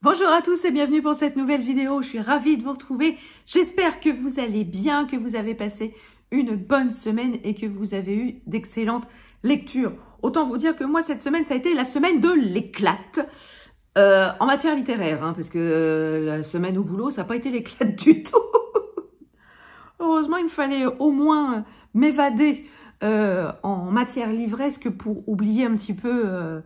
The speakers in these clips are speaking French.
Bonjour à tous et bienvenue pour cette nouvelle vidéo. Je suis ravie de vous retrouver. J'espère que vous allez bien, que vous avez passé une bonne semaine et que vous avez eu d'excellentes lectures. Autant vous dire que moi, cette semaine, ça a été la semaine de l'éclate en matière littéraire, parce que la semaine au boulot, ça n'a pas été l'éclate du tout. Heureusement, il me fallait au moins m'évader en matière livresque pour oublier un petit peu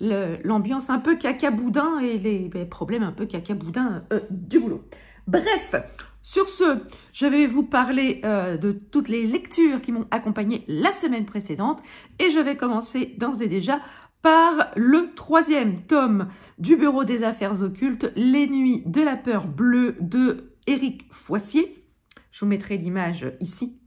l'ambiance un peu cacaboudin et les problèmes un peu cacaboudin du boulot. Bref, sur ce, je vais vous parler de toutes les lectures qui m'ont accompagnée la semaine précédente et je vais commencer d'ores et déjà par le 3e tome du Bureau des Affaires Occultes, Les Nuits de la Peur Bleue de Éric Foissier. Je vous mettrai l'image ici.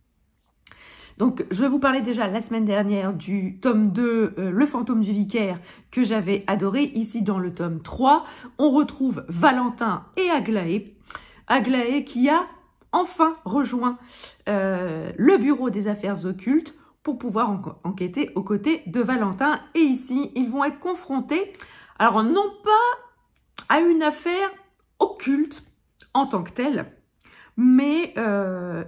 Donc, je vous parlais déjà la semaine dernière du tome 2, Le fantôme du vicaire, que j'avais adoré. Ici, dans le tome 3, on retrouve Valentin et Aglaé. Aglaé qui a enfin rejoint le Bureau des Affaires Occultes pour pouvoir enquêter aux côtés de Valentin. Et ici, ils vont être confrontés, alors non pas à une affaire occulte en tant que telle, mais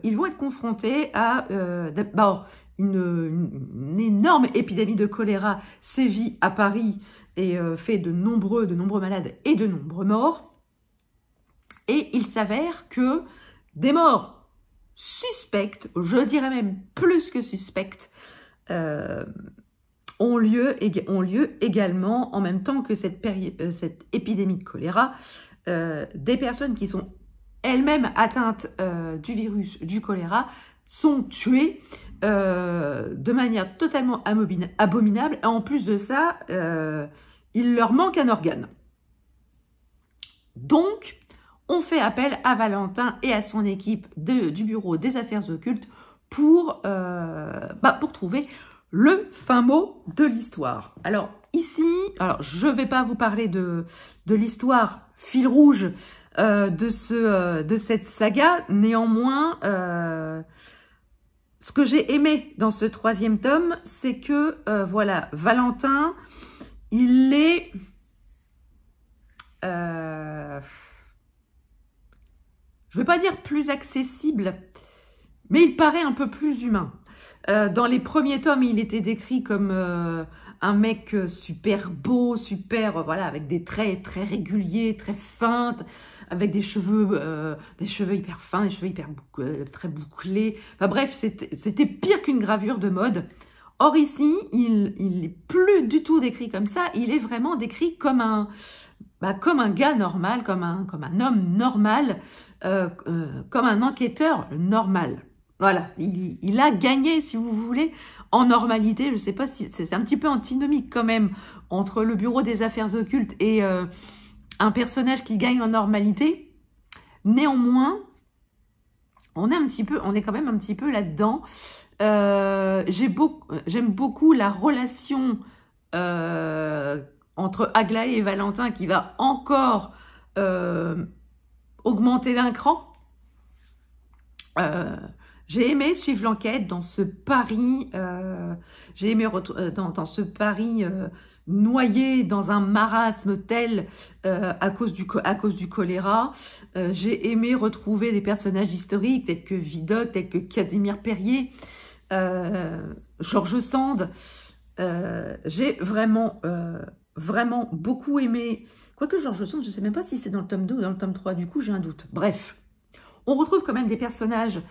ils vont être confrontés à d'abord une énorme épidémie de choléra sévit à Paris et fait de nombreux malades et de nombreux morts. Et il s'avère que des morts suspectes, je dirais même plus que suspectes, ont lieu également en même temps que cette épidémie de choléra. Des personnes qui sont elles-mêmes atteintes du virus du choléra sont tuées de manière totalement abominable. Et en plus de ça, il leur manque un organe. Donc, on fait appel à Valentin et à son équipe du Bureau des Affaires Occultes pour trouver le fin mot de l'histoire. Alors, ici, je ne vais pas vous parler de l'histoire fil rouge de cette saga. Néanmoins, ce que j'ai aimé dans ce 3e tome, c'est que, voilà, Valentin, il est... je ne vais pas dire plus accessible, mais il paraît un peu plus humain. Dans les premiers tomes, il était décrit comme un mec super beau, voilà, avec des traits très réguliers, très fins, avec des cheveux hyper fins, des cheveux très bouclés. Enfin bref, c'était pire qu'une gravure de mode. Or ici, il n'est plus du tout décrit comme ça, il est vraiment décrit comme un gars normal, comme un homme normal, comme un enquêteur normal. Voilà, il a gagné, si vous voulez, en normalité. Je ne sais pas si c'est un petit peu antinomique quand même entre le Bureau des Affaires Occultes et un personnage qui gagne en normalité. Néanmoins, on est quand même un petit peu là-dedans. J'aime beaucoup la relation entre Aglaé et Valentin qui va encore augmenter d'un cran. J'ai aimé suivre l'enquête dans ce Paris, j'ai aimé dans ce Paris noyé dans un marasme tel à cause du choléra. J'ai aimé retrouver des personnages historiques tels que Vidocq, tels que Casimir Perier, George Sand. J'ai vraiment beaucoup aimé. Quoique George Sand, je ne sais même pas si c'est dans le tome 2 ou dans le tome 3, du coup j'ai un doute. Bref. On retrouve quand même des personnages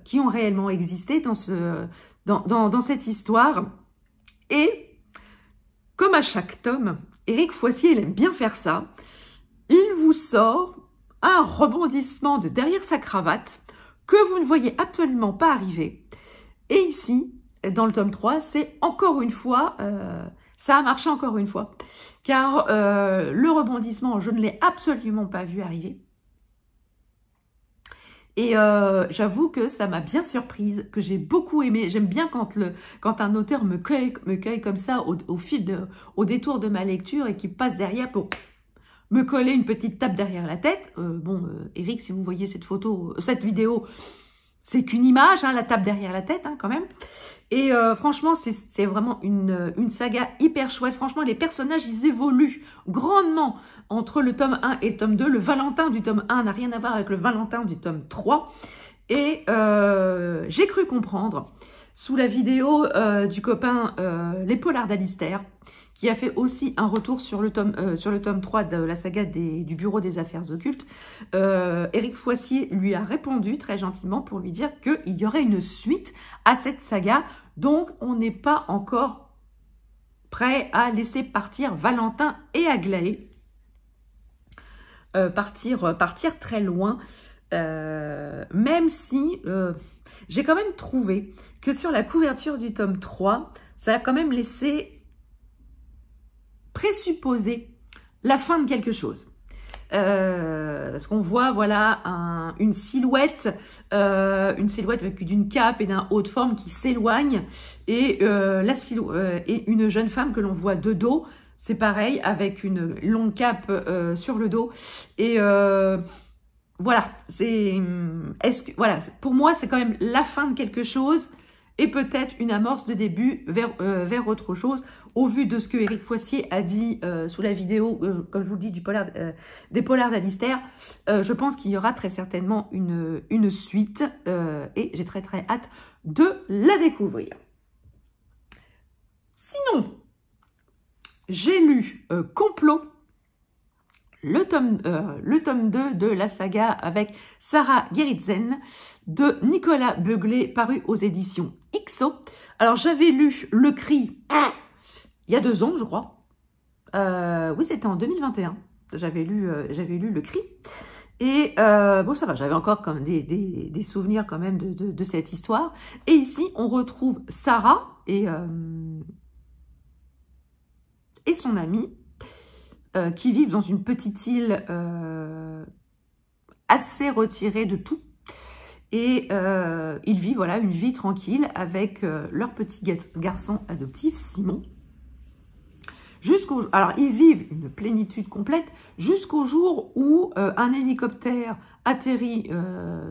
qui ont réellement existé dans cette histoire. Et comme à chaque tome, Éric Foissier, il aime bien faire ça. Il vous sort un rebondissement de derrière sa cravate que vous ne voyez absolument pas arriver. Et ici, dans le tome 3, c'est encore une fois, ça a marché encore une fois. Car le rebondissement, je ne l'ai absolument pas vu arriver. Et j'avoue que ça m'a bien surprise, que j'ai beaucoup aimé. J'aime bien quand un auteur me cueille comme ça au détour de ma lecture et qui passe derrière pour me coller une petite tape derrière la tête. Éric, si vous voyez cette vidéo, c'est qu'une image, hein, la tape derrière la tête, hein, quand même. Et franchement, c'est vraiment une saga hyper chouette. Franchement, les personnages, ils évoluent grandement entre le tome 1 et le tome 2. Le Valentin du tome 1 n'a rien à voir avec le Valentin du tome 3. Et j'ai cru comprendre, sous la vidéo du copain Les Polars d'Alistair, qui a fait aussi un retour sur le tome 3 de la saga du Bureau des Affaires Occultes, Éric Foissier lui a répondu très gentiment pour lui dire qu'il y aurait une suite à cette saga. Donc, on n'est pas encore prêt à laisser partir Valentin et Aglaé. Partir très loin, même si j'ai quand même trouvé que sur la couverture du tome 3, ça a quand même laissé présupposer la fin de quelque chose. Parce qu'on voit, voilà, une silhouette avec d'une cape et d'un haut de forme qui s'éloigne, et une jeune femme que l'on voit de dos, c'est pareil, avec une longue cape sur le dos. Et voilà, voilà, pour moi, c'est quand même la fin de quelque chose, et peut-être une amorce de début vers autre chose, au vu de ce que Éric Foissier a dit sous la vidéo, comme je vous le dis, des Polars d'Alistair. Je pense qu'il y aura très certainement une suite, et j'ai très très hâte de la découvrir. Sinon, j'ai lu Complot, le tome 2 de la saga avec Sarah Geritzen de Nicolas Beuglet, paru aux éditions XO. Alors, j'avais lu Le Cri il y a 2 ans, je crois. Oui, c'était en 2021. J'avais lu Le Cri. Et bon, ça va, j'avais encore comme des souvenirs quand même de cette histoire. Et ici, on retrouve Sarah et son amie, qui vivent dans une petite île assez retirée de tout. Et ils vivent, voilà, une vie tranquille avec leur petit garçon adoptif, Simon. Alors, ils vivent une plénitude complète jusqu'au jour où un hélicoptère atterrit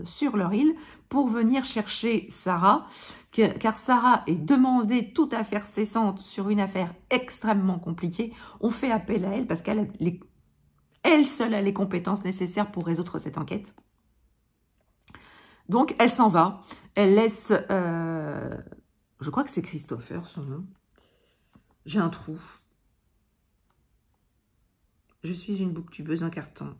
sur leur île pour venir chercher Sarah, car Sarah est demandée toute affaire cessante sur une affaire extrêmement compliquée. On fait appel à elle parce elle seule a les compétences nécessaires pour résoudre cette enquête. Donc, elle s'en va. Elle laisse... je crois que c'est Christopher, son nom. J'ai un trou. Je suis une booktubeuse en carton.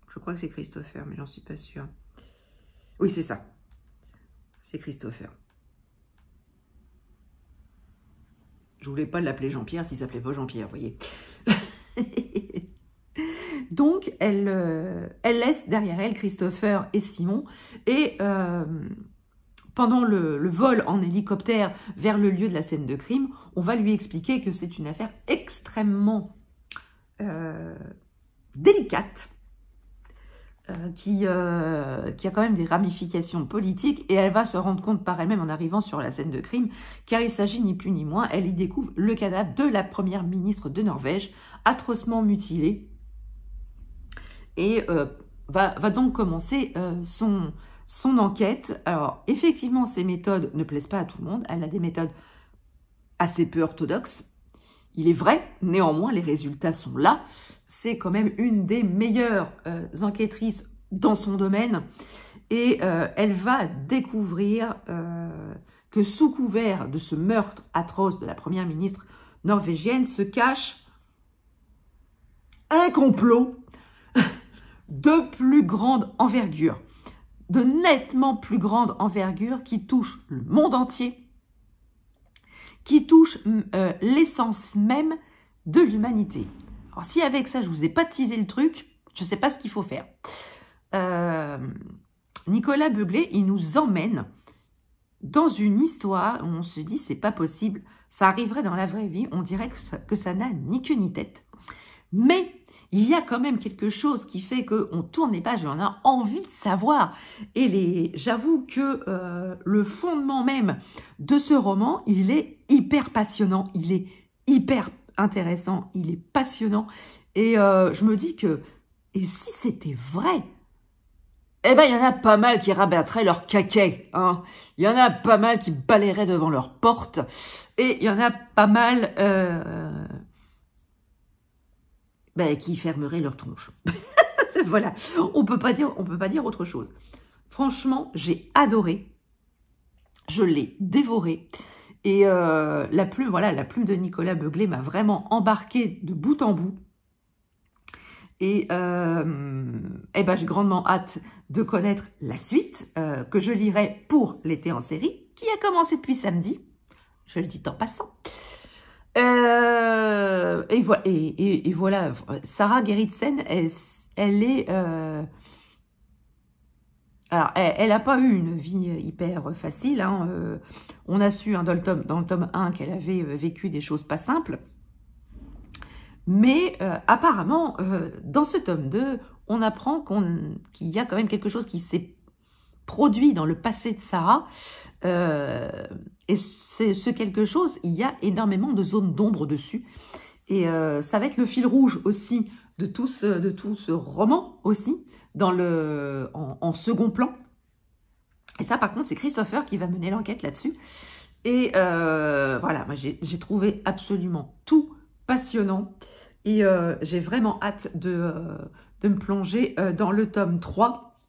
Je crois que c'est Christopher, mais j'en suis pas sûre. Oui, c'est ça. C'est Christopher. Je voulais pas l'appeler Jean-Pierre s'il s'appelait pas Jean-Pierre, vous voyez. Donc, elle laisse derrière elle Christopher et Simon. Et pendant le vol en hélicoptère vers le lieu de la scène de crime, on va lui expliquer que c'est une affaire extrêmement délicate, qui a quand même des ramifications politiques, et elle va se rendre compte par elle-même en arrivant sur la scène de crime, car il s'agit ni plus ni moins, elle y découvre le cadavre de la première ministre de Norvège, atrocement mutilée, et va donc commencer son enquête. Alors, effectivement, ses méthodes ne plaisent pas à tout le monde. Elle a des méthodes assez peu orthodoxes. Il est vrai, néanmoins, les résultats sont là. C'est quand même une des meilleures enquêtrices dans son domaine. Et elle va découvrir que sous couvert de ce meurtre atroce de la première ministre norvégienne se cache un complot de plus grande envergure, de nettement plus grande envergure, qui touche le monde entier, qui touche l'essence même de l'humanité. Alors si avec ça je vous ai pas teasé le truc, je sais pas ce qu'il faut faire. Nicolas Beuglet, il nous emmène dans une histoire où on se dit c'est pas possible, ça arriverait dans la vraie vie, on dirait que ça n'a ni queue ni tête. Mais il y a quand même quelque chose qui fait qu'on tourne les pages et on a envie de savoir. Et j'avoue que le fondement même de ce roman, il est hyper passionnant, il est hyper intéressant, il est passionnant. Et je me dis que, et si c'était vrai, eh ben, il y en a pas mal qui rabattraient leur caquet, hein. Il y en a pas mal qui balayeraient devant leur porte. Et il y en a pas mal qui fermeraient leur tronche. Voilà, on peut pas dire autre chose. Franchement, j'ai adoré. Je l'ai dévoré. Et la plume de Nicolas Beuglet m'a vraiment embarqué de bout en bout. Et j'ai grandement hâte de connaître la suite que je lirai pour l'été en série, qui a commencé depuis samedi. Je le dis en passant. Et voilà, Sarah Gerritsen, elle est... alors, elle n'a pas eu une vie hyper facile. Hein. On a su dans le tome 1 qu'elle avait vécu des choses pas simples. Mais apparemment, dans ce tome 2, on apprend qu'il y a quand même quelque chose qui s'est produit dans le passé de Sarah. Et ce quelque chose, il y a énormément de zones d'ombre dessus. Et ça va être le fil rouge aussi de tout ce roman aussi, en second plan. Et ça, par contre, c'est Christopher qui va mener l'enquête là-dessus. Et voilà, moi j'ai trouvé absolument tout passionnant. Et j'ai vraiment hâte de me plonger dans le tome 3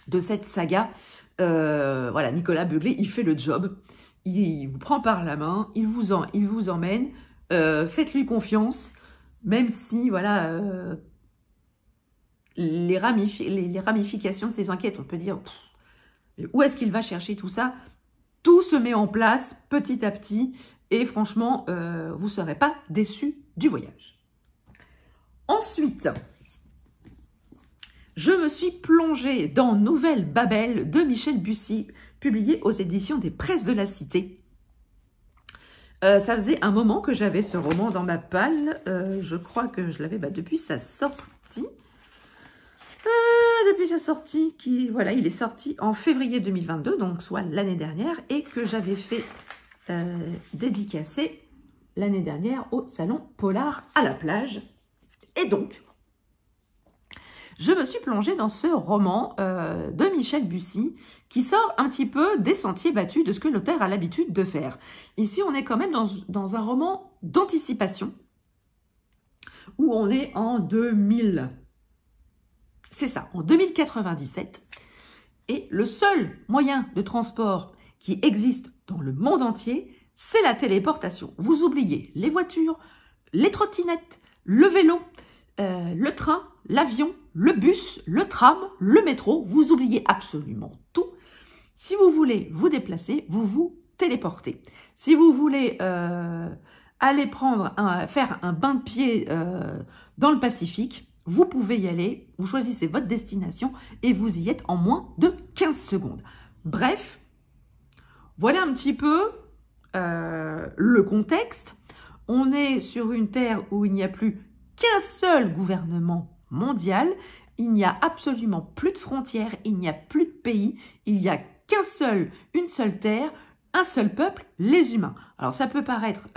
de cette saga. Voilà, Nicolas Beuglet, il fait le job. Il vous prend par la main, il vous emmène. Faites-lui confiance, même si, voilà, les ramifications de ces enquêtes, on peut dire, où est-ce qu'il va chercher tout ça? Tout se met en place petit à petit. Et franchement, vous ne serez pas déçus du voyage. Ensuite, je me suis plongée dans Nouvelle Babel de Michel Bussy, publié aux éditions des Presses de la Cité. Ça faisait un moment que j'avais ce roman dans ma palle. Je crois que je l'avais depuis sa sortie. Depuis sa sortie, il est sorti en février 2022, donc soit l'année dernière, et que j'avais fait dédicacer l'année dernière au salon Polar à la plage. Et donc, je me suis plongée dans ce roman de Michel Bussy qui sort un petit peu des sentiers battus de ce que l'auteur a l'habitude de faire. Ici, on est quand même dans un roman d'anticipation où on est en 2000. C'est ça, en 2097. Et le seul moyen de transport qui existe dans le monde entier, c'est la téléportation. Vous oubliez les voitures, les trottinettes, le vélo, le train, l'avion, le bus, le tram, le métro. Vous oubliez absolument tout. Si vous voulez vous déplacer, vous vous téléportez. Si vous voulez aller faire un bain de pied dans le Pacifique, vous pouvez y aller, vous choisissez votre destination et vous y êtes en moins de 15 secondes. Bref, voilà un petit peu le contexte. On est sur une terre où il n'y a plus qu'un seul gouvernement mondial. Il n'y a absolument plus de frontières, il n'y a plus de pays. Il n'y a une seule terre, un seul peuple, les humains. Alors ça peut paraître...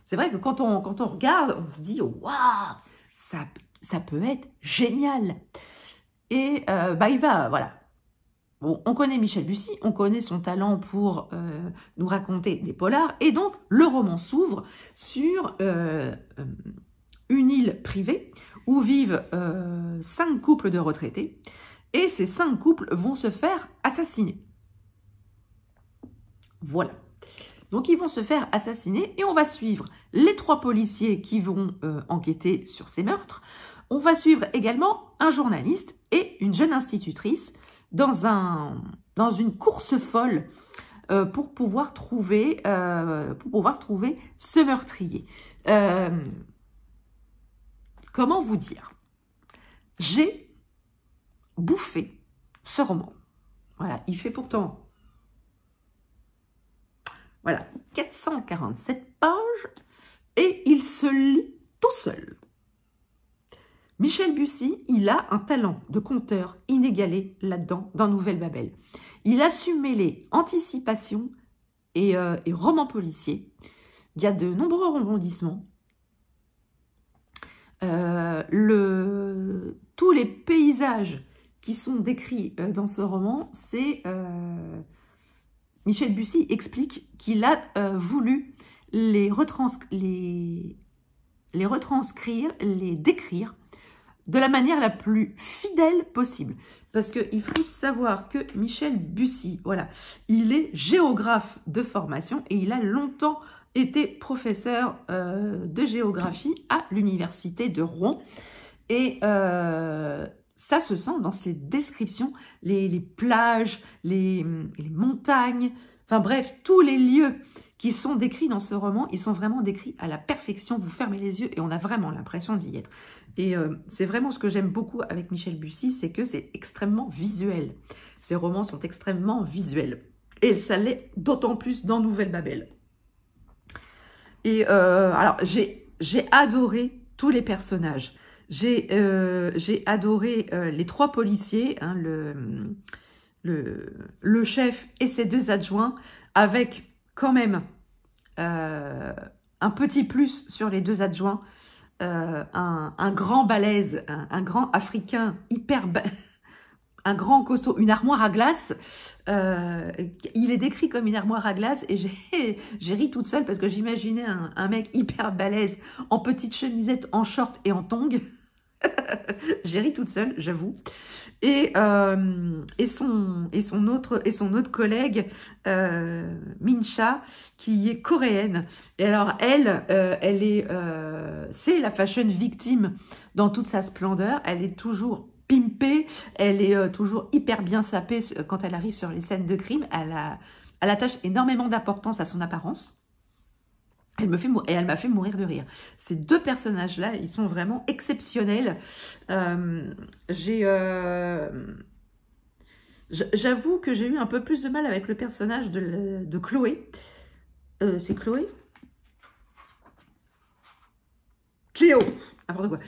c'est vrai que quand on regarde, on se dit « Waouh, ça peut être génial !» Et voilà. Bon, on connaît Michel Bussy, on connaît son talent pour nous raconter des polars. Et donc, le roman s'ouvre sur une île privée où vivent 5 couples de retraités. Et ces 5 couples vont se faire assassiner. Voilà. Donc, ils vont se faire assassiner et on va suivre les 3 policiers qui vont enquêter sur ces meurtres. On va suivre également un journaliste et une jeune institutrice dans une course folle pour pouvoir trouver ce meurtrier. Comment vous dire? J'ai bouffé ce roman. Voilà, il fait pourtant 447 pages et il se lit tout seul. Michel Bussy, il a un talent de conteur inégalé là-dedans, dans Nouvelle Babel. Il a su mêler anticipation et roman policier il y a de nombreux rebondissements. Tous les paysages qui sont décrits dans ce roman, c'est Michel Bussy explique qu'il a voulu les retranscrire, les décrire de la manière la plus fidèle possible. Parce qu'il faut savoir que Michel Bussy, voilà, il est géographe de formation et il a longtemps été professeur de géographie à l'université de Rouen. Et ça se sent dans ses descriptions, les plages, les montagnes, enfin bref, tous les lieux qui sont décrits dans ce roman, ils sont vraiment décrits à la perfection. Vous fermez les yeux et on a vraiment l'impression d'y être. Et c'est vraiment ce que j'aime beaucoup avec Michel Bussy, c'est que c'est extrêmement visuel. Ces romans sont extrêmement visuels. Et ça l'est d'autant plus dans Nouvelle Babel. Et alors, j'ai adoré tous les personnages. J'ai adoré les 3 policiers, hein, le chef et ses 2 adjoints, avec quand même un petit plus sur les 2 adjoints, un grand balèze, un grand africain hyper... un grand costaud, une armoire à glace. Il est décrit comme une armoire à glace et j'ai ri toute seule parce que j'imaginais un mec hyper balèze en petite chemisette, en short et en tongs. J'ai ri toute seule, j'avoue. Et son autre collègue, Mincha, qui est coréenne. Et alors elle c'est la fashion victime dans toute sa splendeur. Elle est toujours pimpée, elle est toujours hyper bien sapée quand elle arrive sur les scènes de crime. Elle attache énormément d'importance à son apparence. Elle m'a fait mourir de rire. Ces 2 personnages-là, ils sont vraiment exceptionnels. J'avoue que j'ai eu un peu plus de mal avec le personnage de Chloé. C'est Chloé? Cléo, n'importe quoi.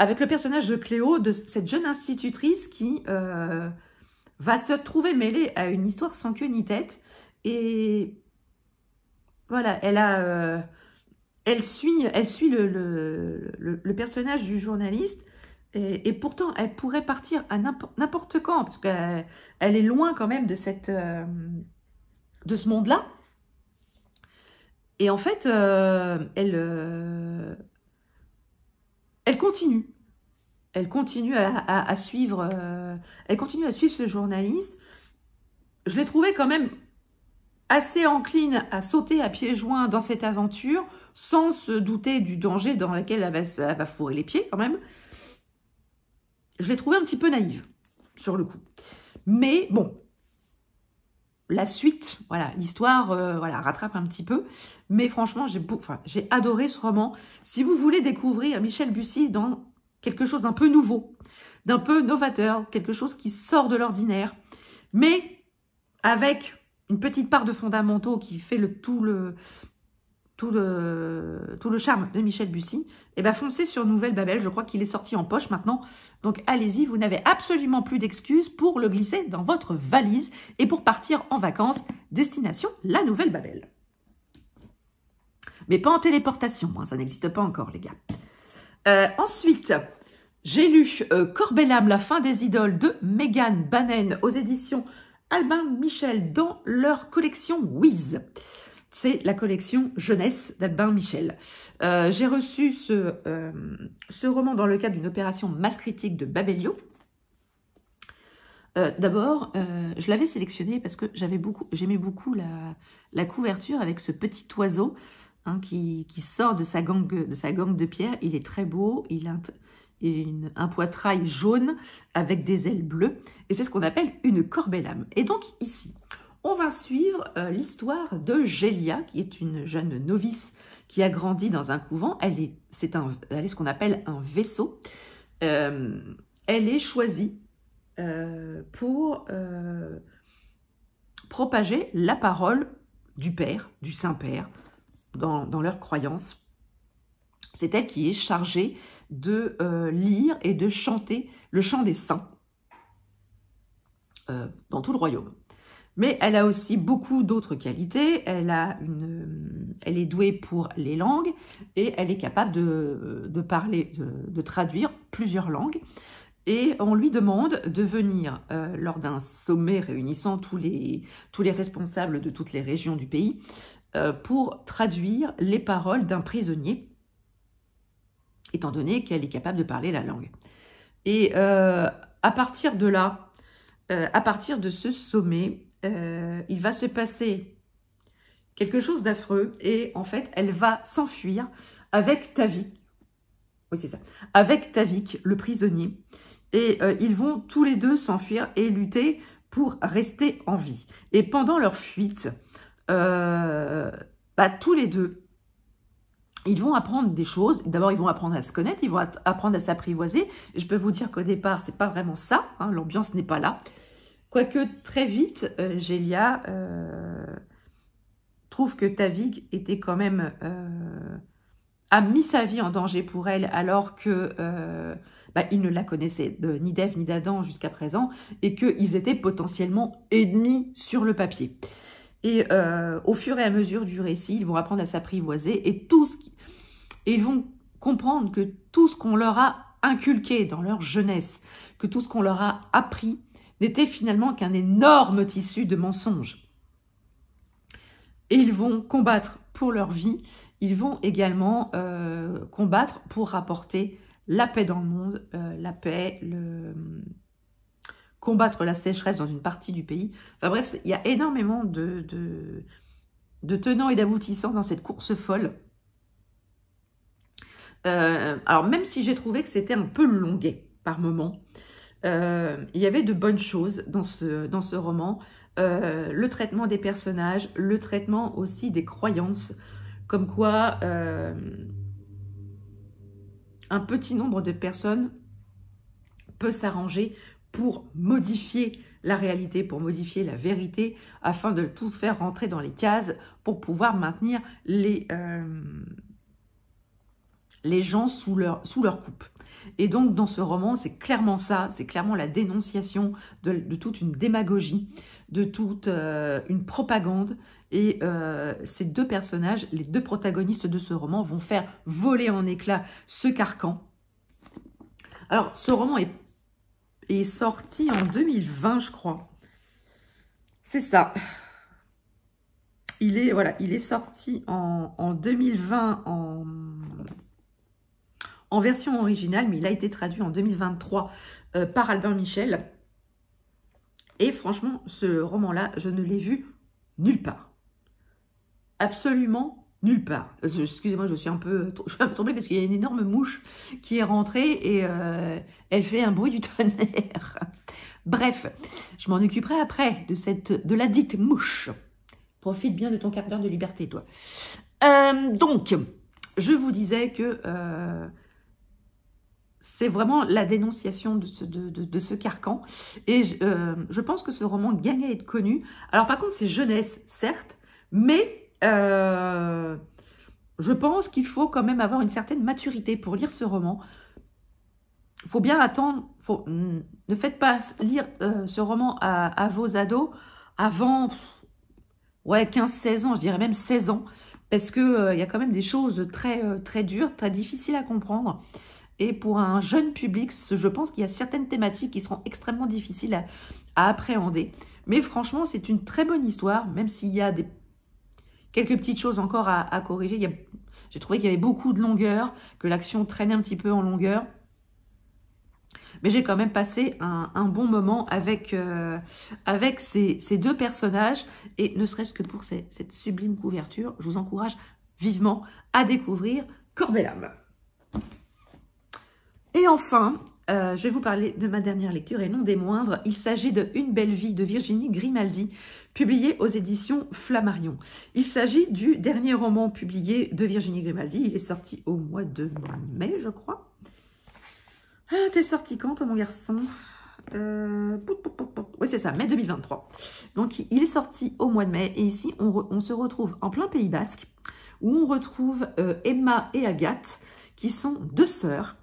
Avec le personnage de Cléo, de cette jeune institutrice qui va se trouver mêlée à une histoire sans queue ni tête. Et voilà, elle suit le personnage du journaliste. Et pourtant, elle pourrait partir à n'importe quand, parce qu'elle est loin quand même de ce monde-là. Et en fait, elle continue. Elle continue à suivre ce journaliste. Je l'ai trouvé quand même assez encline à sauter à pieds joints dans cette aventure, sans se douter du danger dans lequel elle va fourrer les pieds quand même. Je l'ai trouvé un petit peu naïve, sur le coup. Mais bon, la suite, voilà, l'histoire voilà, rattrape un petit peu. Mais franchement, j'ai adoré ce roman. Si vous voulez découvrir Michel Bussy dans quelque chose d'un peu nouveau, d'un peu novateur, quelque chose qui sort de l'ordinaire, mais avec une petite part de fondamentaux qui fait tout le charme de Michel Bussy, et bien foncez sur Nouvelle Babel. Je crois qu'il est sorti en poche maintenant. Donc allez-y, vous n'avez absolument plus d'excuses pour le glisser dans votre valise et pour partir en vacances, destination la Nouvelle Babel. Mais pas en téléportation, hein, ça n'existe pas encore les gars. Ensuite, j'ai lu Corbellam, la fin des idoles de Megan Bannen aux éditions Albin Michel dans leur collection Wiz. C'est la collection jeunesse d'Albin Michel. J'ai reçu ce roman dans le cadre d'une opération masse critique de Babelio. D'abord, je l'avais sélectionné parce que j'aimais beaucoup la couverture avec ce petit oiseau hein, qui sort de sa gangue de pierre. Il est très beau, il a un poitrail jaune avec des ailes bleues. Et c'est ce qu'on appelle une corbellam. Et donc ici, on va suivre l'histoire de Gélia, qui est une jeune novice qui a grandi dans un couvent. Elle est ce qu'on appelle un vaisseau. Elle est choisie pour propager la parole du Père, du Saint-Père, dans leur croyance. C'est elle qui est chargée de lire et de chanter le chant des saints dans tout le royaume. Mais elle a aussi beaucoup d'autres qualités. Elle est douée pour les langues et elle est capable de parler, de traduire plusieurs langues. Et on lui demande de venir lors d'un sommet réunissant tous les responsables de toutes les régions du pays pour traduire les paroles d'un prisonnier, étant donné qu'elle est capable de parler la langue. Et à partir de là, à partir de ce sommet, il va se passer quelque chose d'affreux et en fait, elle va s'enfuir avec Tavik. Oui, c'est ça. Avec Tavik, le prisonnier. Et ils vont tous les deux s'enfuir et lutter pour rester en vie. Et pendant leur fuite, tous les deux, ils vont apprendre des choses. D'abord, ils vont apprendre à se connaître, ils vont apprendre à s'apprivoiser. Je peux vous dire qu'au départ, c'est pas vraiment ça. Hein, l'ambiance n'est pas là. Quoique très vite, Gélia trouve que Tavik était quand même a mis sa vie en danger pour elle, alors que il ne la connaissait ni d'Ève ni d'Adam jusqu'à présent, et qu'ils étaient potentiellement ennemis sur le papier. Et au fur et à mesure du récit, ils vont apprendre à s'apprivoiser et ils vont comprendre que tout ce qu'on leur a inculqué dans leur jeunesse, que tout ce qu'on leur a appris, n'était finalement qu'un énorme tissu de mensonges. Et ils vont combattre pour leur vie, ils vont également combattre pour rapporter la paix dans le monde, la paix, combattre la sécheresse dans une partie du pays. Enfin bref, il y a énormément de tenants et d'aboutissants dans cette course folle. Alors même si j'ai trouvé que c'était un peu longuet par moments, il y avait de bonnes choses dans ce roman. Le traitement des personnages, le traitement aussi des croyances, comme quoi un petit nombre de personnes peut s'arranger pour modifier la réalité, pour modifier la vérité, afin de tout faire rentrer dans les cases pour pouvoir maintenir les gens sous leur coupe. Et donc, dans ce roman, c'est clairement ça, c'est clairement la dénonciation de toute une démagogie, de toute une propagande. Et ces deux personnages, les deux protagonistes de ce roman, vont faire voler en éclats ce carcan. Alors, ce roman est sorti en 2020, je crois. C'est ça. Il est sorti en 2020 en version originale, mais il a été traduit en 2023 par Albin Michel. Et franchement, ce roman-là, je ne l'ai vu nulle part. Absolument nulle part. Excusez-moi, je suis un peu tombée parce qu'il y a une énorme mouche qui est rentrée et elle fait un bruit du tonnerre. Bref, je m'en occuperai après de la dite mouche. Profite bien de ton quart d'heure de liberté, toi. Donc, je vous disais que c'est vraiment la dénonciation de ce carcan. Et je pense que ce roman gagne à être connu. Alors par contre, c'est jeunesse, certes, mais je pense qu'il faut quand même avoir une certaine maturité pour lire ce roman. Il faut bien attendre. Ne faites pas lire ce roman à vos ados avant 15-16 ans, je dirais même 16 ans. Parce qu'il y a quand même des choses très dures, très difficiles à comprendre. Et pour un jeune public, je pense qu'il y a certaines thématiques qui seront extrêmement difficiles à appréhender. Mais franchement, c'est une très bonne histoire, même s'il y a quelques petites choses encore à corriger. J'ai trouvé qu'il y avait beaucoup de longueur, que l'action traînait un petit peu en longueur. Mais j'ai quand même passé un bon moment avec ces deux personnages. Et ne serait-ce que pour cette sublime couverture, je vous encourage vivement à découvrir Corbe et l'âme. Et enfin, je vais vous parler de ma dernière lecture et non des moindres. Il s'agit de Une belle vie de Virginie Grimaldi, publié aux éditions Flammarion. Il s'agit du dernier roman publié de Virginie Grimaldi. Il est sorti au mois de mai, je crois. Ah, t'es sorti quand, toi, mon garçon? Oui, c'est ça, mai 2023. Donc, il est sorti au mois de mai. Et ici, on se retrouve en plein Pays Basque, où on retrouve Emma et Agathe, qui sont deux sœurs,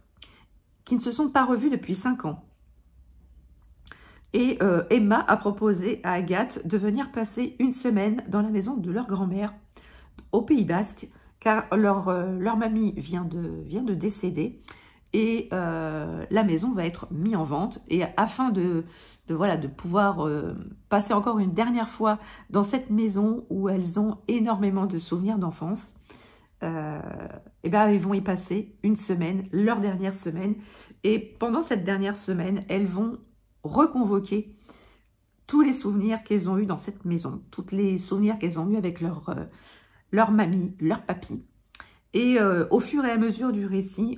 qui ne se sont pas revues depuis 5 ans. Et Emma a proposé à Agathe de venir passer une semaine dans la maison de leur grand-mère au Pays Basque, car leur mamie vient de décéder et la maison va être mise en vente. Et afin voilà, de pouvoir passer encore une dernière fois dans cette maison où elles ont énormément de souvenirs d'enfance, et ben, ils vont y passer une semaine, leur dernière semaine. Et pendant cette dernière semaine, elles vont reconvoquer tous les souvenirs qu'elles ont eus dans cette maison, tous les souvenirs qu'elles ont eus avec leur mamie, leur papy. Et au fur et à mesure du récit,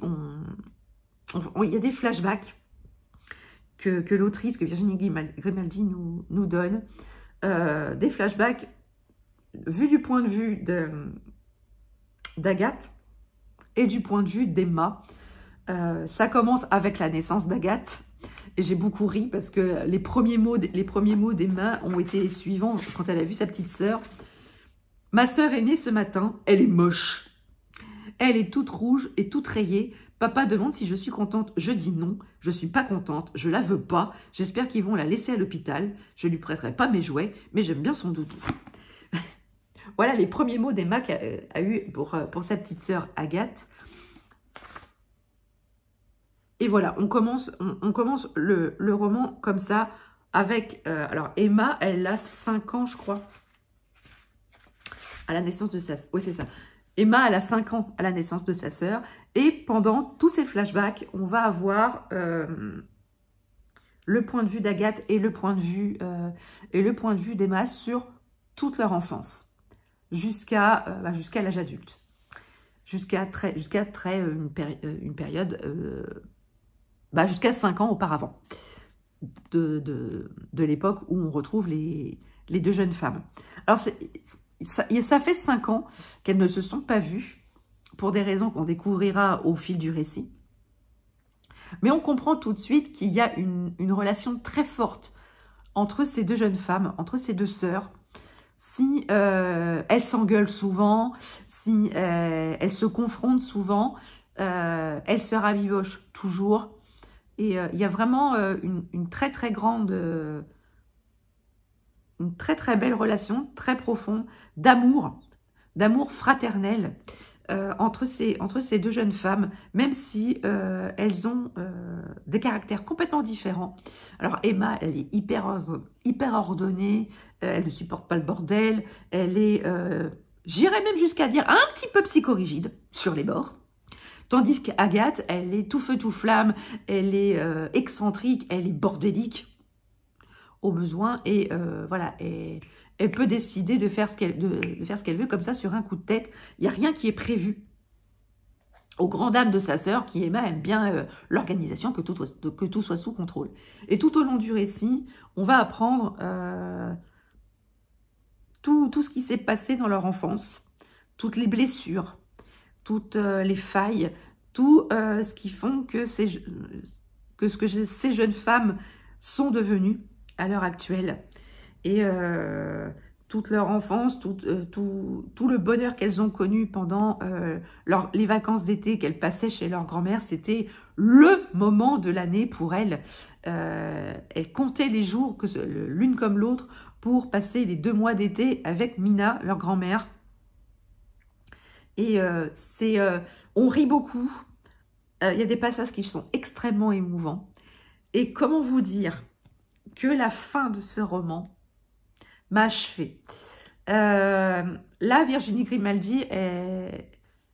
il y a des flashbacks que l'autrice, que Virginie Grimaldi nous donne, des flashbacks vus du point de vue d'Agathe et du point de vue d'Emma. Ça commence avec la naissance d'Agathe. Et j'ai beaucoup ri parce que les premiers mots d'Emma ont été les suivants quand elle a vu sa petite sœur. « Ma sœur est née ce matin, elle est moche. Elle est toute rouge et toute rayée. Papa demande si je suis contente. Je dis non, je suis pas contente, je la veux pas. J'espère qu'ils vont la laisser à l'hôpital. Je lui prêterai pas mes jouets, mais j'aime bien son doudou. » Voilà les premiers mots d'Emma qu'a eu pour sa petite sœur Agathe. Et voilà, on commence le roman comme ça, avec... alors, Emma, elle a 5 ans, je crois, à la naissance de sa... Oui, c'est ça. Emma, elle a 5 ans à la naissance de sa sœur. Et pendant tous ces flashbacks, on va avoir le point de vue d'Agathe et le point de vue d'Emma sur toute leur enfance, jusqu'à l'âge adulte, jusqu'à une période... jusqu'à 5 ans auparavant, de l'époque où on retrouve les 2 jeunes femmes. Alors, ça fait 5 ans qu'elles ne se sont pas vues, pour des raisons qu'on découvrira au fil du récit. Mais on comprend tout de suite qu'il y a une relation très forte entre ces 2 jeunes femmes, entre ces 2 sœurs. Si elles s'engueulent souvent, si elles se confrontent souvent, elles se rabibochent toujours. Et il y a vraiment une très très grande, une très très belle relation, très profonde, d'amour fraternel entre ces 2 jeunes femmes, même si elles ont des caractères complètement différents. Alors Emma, elle est hyper ordonnée, elle ne supporte pas le bordel, elle est, j'irais même jusqu'à dire, un petit peu psychorigide sur les bords. Tandis qu'Agathe, elle est tout feu, tout flamme, elle est excentrique, elle est bordélique au besoin. Et voilà, elle peut décider de faire ce qu'elle veut comme ça sur un coup de tête. Il n'y a rien qui est prévu. Aux grandes dames de sa sœur, qui Emma aime bien l'organisation, que tout soit sous contrôle. Et tout au long du récit, on va apprendre tout ce qui s'est passé dans leur enfance, toutes les blessures, toutes les failles, tout ce qui font que ces jeunes femmes sont devenues à l'heure actuelle. Et toute leur enfance, tout le bonheur qu'elles ont connu pendant les vacances d'été qu'elles passaient chez leur grand-mère, c'était le moment de l'année pour elles. Elles comptaient les jours, l'une comme l'autre, pour passer les 2 mois d'été avec Mina, leur grand-mère. Et on rit beaucoup. Il y a des passages qui sont extrêmement émouvants. Et comment vous dire que la fin de ce roman m'a achevée. Là, Virginie Grimaldi, elle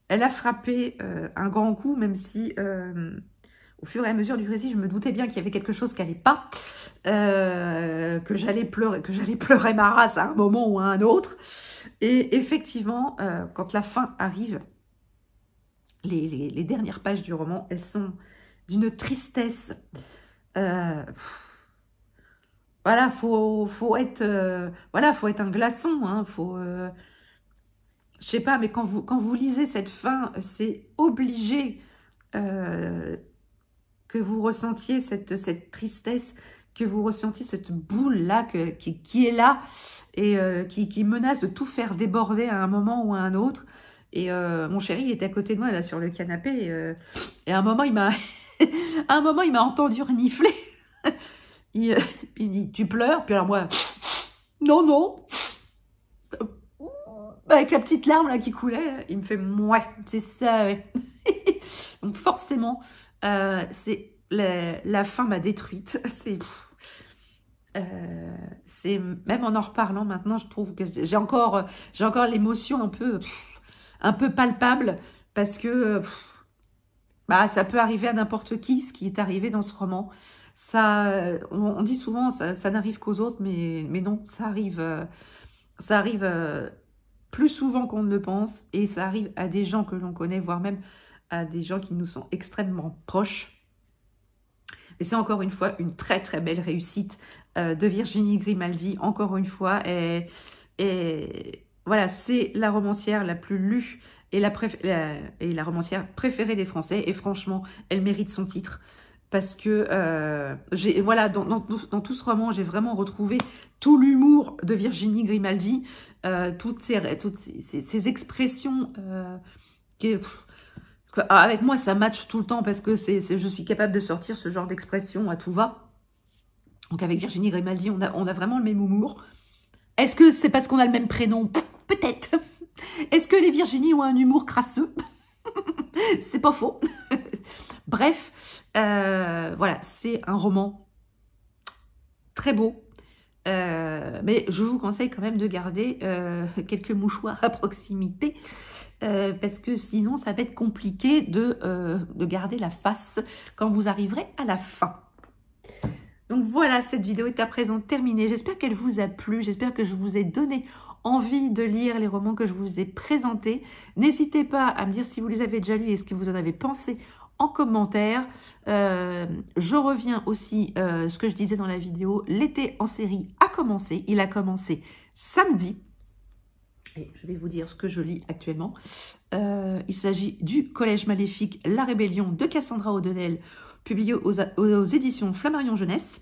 a frappé un grand coup, même si au fur et à mesure du récit, je me doutais bien qu'il y avait quelque chose qui n'allait pas, que j'allais pleurer ma race à un moment ou à un autre. Et effectivement, quand la fin arrive, les dernières pages du roman, elles sont d'une tristesse. Voilà, faut être un glaçon, hein, je sais pas, mais quand vous lisez cette fin, c'est obligé que vous ressentiez cette tristesse, que vous ressentiez cette boule-là qui est là et qui menace de tout faire déborder à un moment ou à un autre. Et mon chéri il était à côté de moi là sur le canapé et à un moment il m'a entendu renifler. il me dit, tu pleures? Puis alors moi, non, non. Avec la petite larme là qui coulait, il me fait, ouais, c'est ça, ouais. Donc forcément, c'est la fin m'a détruite. C'est même en reparlant maintenant, je trouve que j'ai encore l'émotion un peu palpable parce que bah, ça peut arriver à n'importe qui, ce qui est arrivé dans ce roman. Ça, on dit souvent ça n'arrive qu'aux autres, mais non, ça arrive plus souvent qu'on ne le pense et ça arrive à des gens que l'on connaît, voire même à des gens qui nous sont extrêmement proches. Et c'est encore une fois une très très belle réussite de Virginie Grimaldi, encore une fois. Et voilà, c'est la romancière la plus lue et la romancière préférée des Français. Et franchement, elle mérite son titre. Parce que voilà, dans tout ce roman, j'ai vraiment retrouvé tout l'humour de Virginie Grimaldi, toutes ces expressions avec moi, ça match tout le temps parce que je suis capable de sortir ce genre d'expression à tout va. Donc avec Virginie Grimaldi, on a vraiment le même humour. Est-ce que c'est parce qu'on a le même prénom? Peut-être. Est-ce que les Virginie ont un humour crasseux? C'est pas faux. Bref, voilà, c'est un roman très beau. Mais je vous conseille quand même de garder quelques mouchoirs à proximité. Parce que sinon, ça va être compliqué de garder la face quand vous arriverez à la fin. Donc voilà, cette vidéo est à présent terminée. J'espère qu'elle vous a plu. J'espère que je vous ai donné envie de lire les romans que je vous ai présentés. N'hésitez pas à me dire si vous les avez déjà lus et ce que vous en avez pensé en commentaire. Je reviens aussi, ce que je disais dans la vidéo, l'été en série a commencé. Il a commencé samedi. Et je vais vous dire ce que je lis actuellement. Il s'agit du Collège Maléfique, La Rébellion de Cassandra O'Donnell, publié aux éditions Flammarion Jeunesse.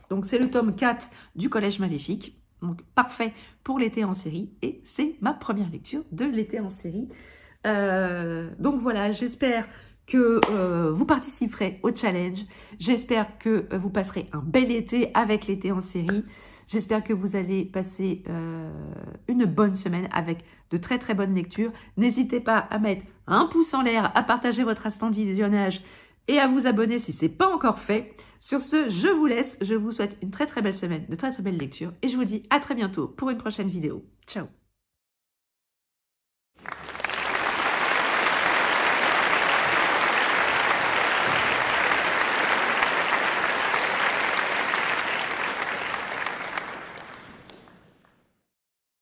Donc c'est le tome 4 du Collège Maléfique. Donc parfait pour l'été en série. Et c'est ma première lecture de l'été en série. Donc voilà, j'espère que vous participerez au challenge. J'espère que vous passerez un bel été avec l'été en série. J'espère que vous allez passer une bonne semaine avec de très très bonnes lectures. N'hésitez pas à mettre un pouce en l'air, à partager votre instant de visionnage et à vous abonner si ce n'est pas encore fait. Sur ce, je vous laisse. Je vous souhaite une très très belle semaine, de très très belles lectures et je vous dis à très bientôt pour une prochaine vidéo. Ciao!